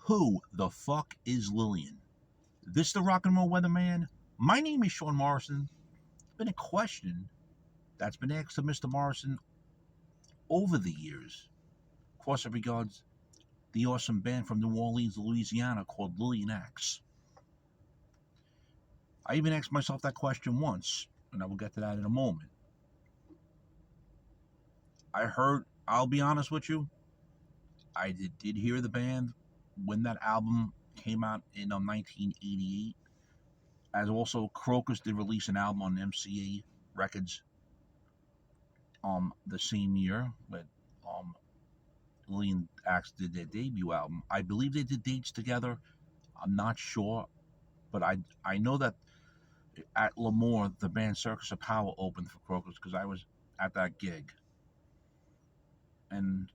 Who the fuck is Lillian? This the rock and roll weatherman? My name is Sean Morrison. It's been a question that's been asked to Mr. Morrison over the years. Of course, it regards the awesome band from New Orleans, Louisiana called LILLIAN AXE. I even asked myself that question once, and I will get to that in a moment. I'll be honest with you, I did hear the band when that album came out in 1988. As also, Crocus did release an album on MCA Records the same year, but LILLIAN AXE did their debut album. I believe they did dates together. I'm not sure, but I know that at Lemoore, the band Circus of Power opened for Crocus because I was at that gig. And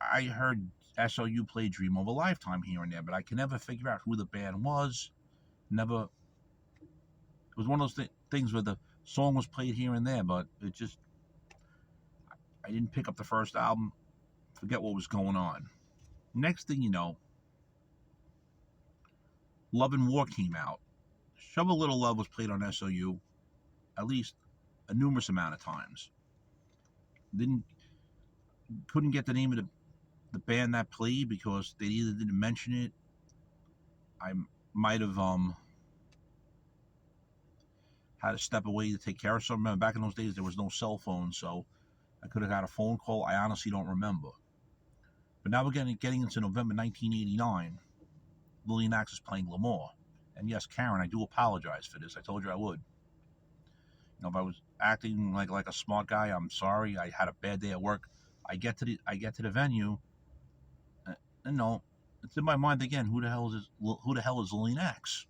I heard SOU play Dream of a Lifetime here and there, but I can never figure out who the band was. Never. It was one of those things where the song was played here and there, but it just, I didn't pick up the first album. Forget what was going on. Next thing you know, Love and War came out. Shovel Little Love was played on SOU at least a numerous amount of times. Couldn't get the name of the band that played because they either didn't mention it. I might have had to step away to take care of something. Remember, back in those days there was no cell phone, so I could have got a phone call. I honestly don't remember. But now we're getting into November 1989. LILLIAN AXE is playing Lemoore. And yes, Karen, I do apologize for this. I told you I would. If I was acting like a smart guy, I'm sorry. I had a bad day at work. I get to the venue, and no, it's in my mind again. Who the hell is LILLIAN AXE?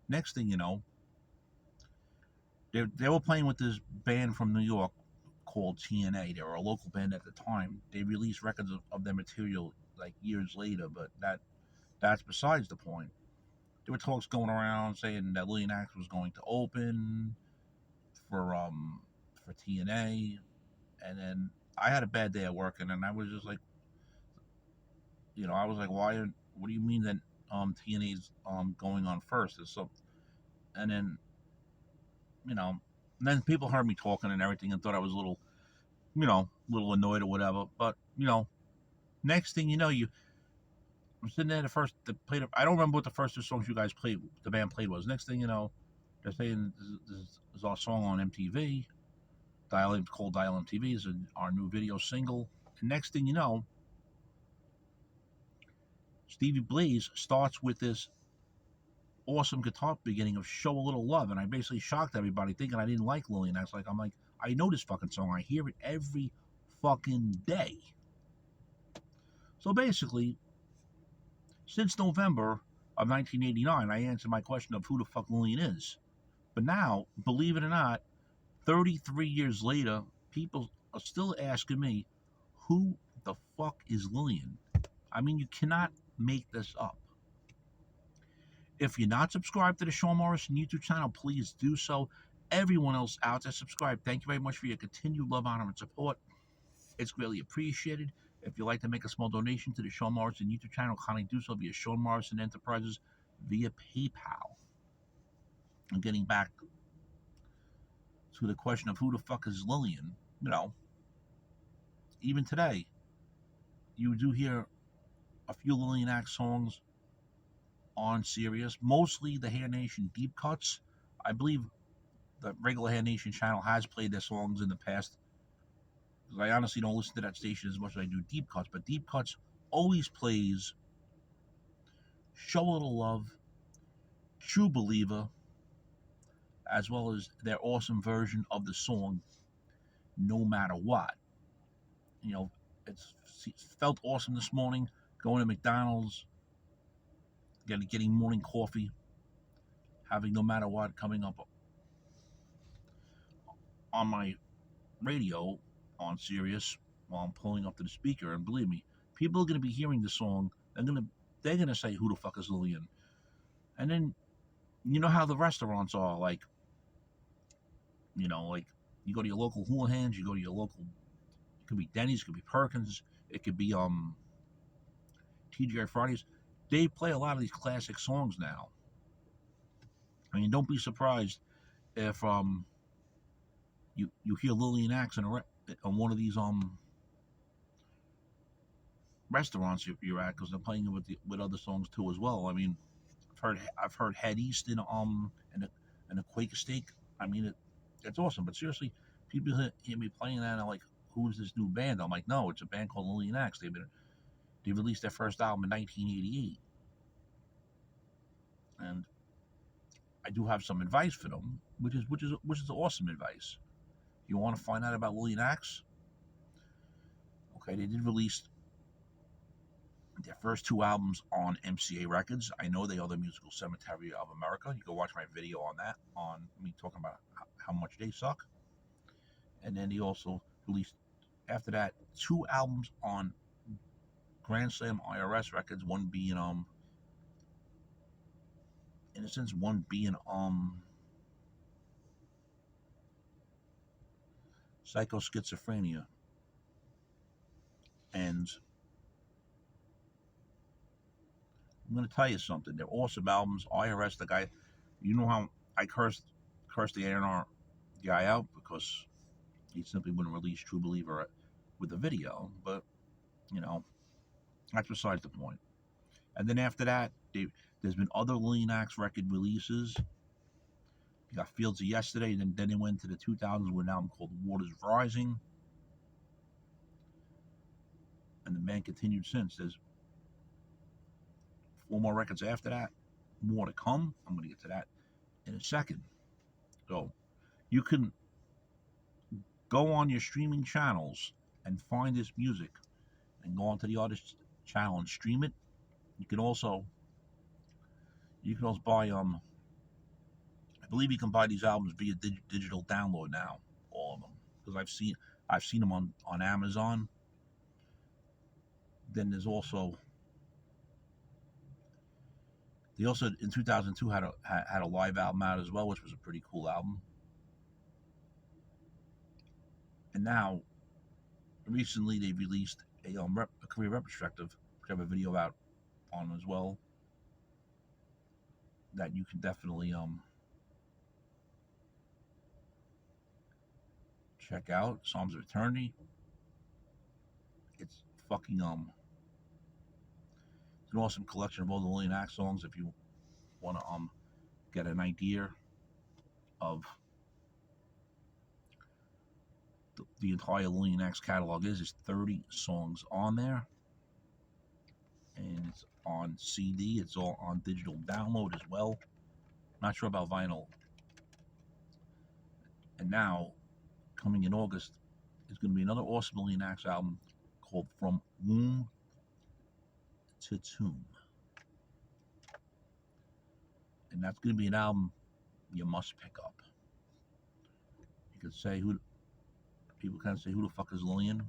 Next thing you know, they were playing with this band from New York called TNA. They were a local band at the time. They released records of their material like years later, but that's besides the point. There were talks going around saying that LILLIAN AXE was going to open for TNA, and then I had a bad day at work, and then I was just like, I was like, why? What do you mean that TNA's going on first? And then and then people heard me talking and everything and thought I was a little annoyed or whatever. But next thing you know, I'm sitting there. I don't remember what the first two songs you guys played. The band played was. Next thing you know, they're saying this is our song on MTV. Called Dial MTV is our new video single. And next thing you know, Stevie Blaze starts with this awesome guitar beginning of Show a Little Love, and I basically shocked everybody thinking I didn't like LILLIAN AXE. I know this fucking song. I hear it every fucking day. So basically, since November of 1989, I answered my question of who the fuck Lillian is. But now, believe it or not, 33 years later, people are still asking me, who the fuck is Lillian? I mean, you cannot make this up. If you're not subscribed to the Sean Morrison YouTube channel, please do so. Everyone else out there, subscribe. Thank you very much for your continued love, honor, and support. It's greatly appreciated. If you'd like to make a small donation to the Sean Morrison YouTube channel, kindly do so via Sean Morrison Enterprises via PayPal. I'm getting back to the question of who the fuck is Lillian. Even today, you do hear a few LILLIAN AXE songs on Sirius, mostly the Hair Nation deep cuts. I believe the regular Hair Nation channel has played their songs in the past, because I honestly don't listen to that station as much as I do deep cuts, but deep cuts always plays Show a Little Love, True Believer, as well as their awesome version of the song No Matter What. It felt awesome this morning going to McDonald's, getting morning coffee, having No Matter What coming up on my radio on Sirius while I'm pulling up to the speaker. And believe me, people are going to be hearing the song. They're gonna say, who the fuck is Lillian? And then you know how the restaurants are, like you go to your local Houlihan's, you go to your local, it could be Denny's, it could be Perkins, it could be TGI Fridays. they play a lot of these classic songs now. I mean, don't be surprised if you hear Lillian Axe on one of these restaurants you're at, because they're playing it with other songs too as well. I mean, I've heard Head East and a Quaker Steak. I mean, it's awesome. But seriously, people hear me playing that and are like, "Who's this new band?" I'm like, "No, it's a band called Lillian Axe. They released their first album in 1988, and I do have some advice for them, which is awesome advice. You want to find out about Lillian Axe? Okay, they did release their first two albums on MCA Records. I know they are the Musical Cemetery of America. You can watch my video on that, on me talking about how much they suck. And then they also released, after that, two albums on Grand Slam IRS Records, one being in a sense, one being Psycho Schizophrenia. And I'm gonna tell you something. They're awesome albums. IRS, the guy, you know how I cursed the A&R guy out because he simply wouldn't release True Believer with a video, but you know, that's besides the point. And then after that, there's been other Lillian Axe record releases. You got Fields of Yesterday, and then they went to the 2000s with an album called Waters Rising, and the band continued since. There's 4 more records after that, more to come. I'm going to get to that in a second. So you can go on your streaming channels and find this music, and go onto the artist channel and stream it. You can also buy I believe you can buy these albums via digital download now, all of them, because I've seen them on Amazon. Then there's also, they also in 2002 had a live album out as well, which was a pretty cool album. And now recently they released a career retrospective, which I have a video out on as well, that you can definitely check out. Songs of Eternity. It's fucking it's an awesome collection of all the Lillian Axe songs. If you want to get an idea of the entire Lillian Axe catalog, is 30 songs on there, and it's on CD. It's all on digital download as well. Not sure about vinyl. And now, coming in August, is going to be another awesome Lillian Axe album called From Womb to Tomb. And that's going to be an album you must pick up. You can say people kind of say, who the fuck is Lillian?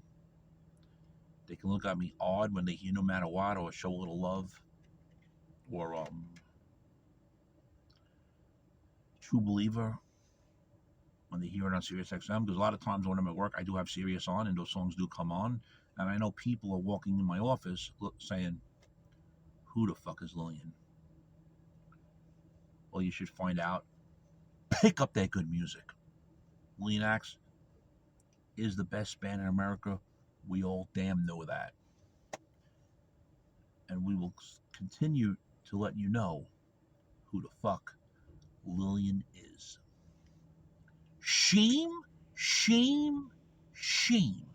They can look at me odd when they hear No Matter What or Show a Little Love or True Believer when they hear it on Sirius XM, because a lot of times when I'm at work I do have Sirius on and those songs do come on, and I know people are walking in my office saying, who the fuck is Lillian? Well, you should find out. Pick up that good music. Lillian Axe is the best band in America. We all damn know that. And we will continue to let you know who the fuck Lillian is. Shame, shame, shame.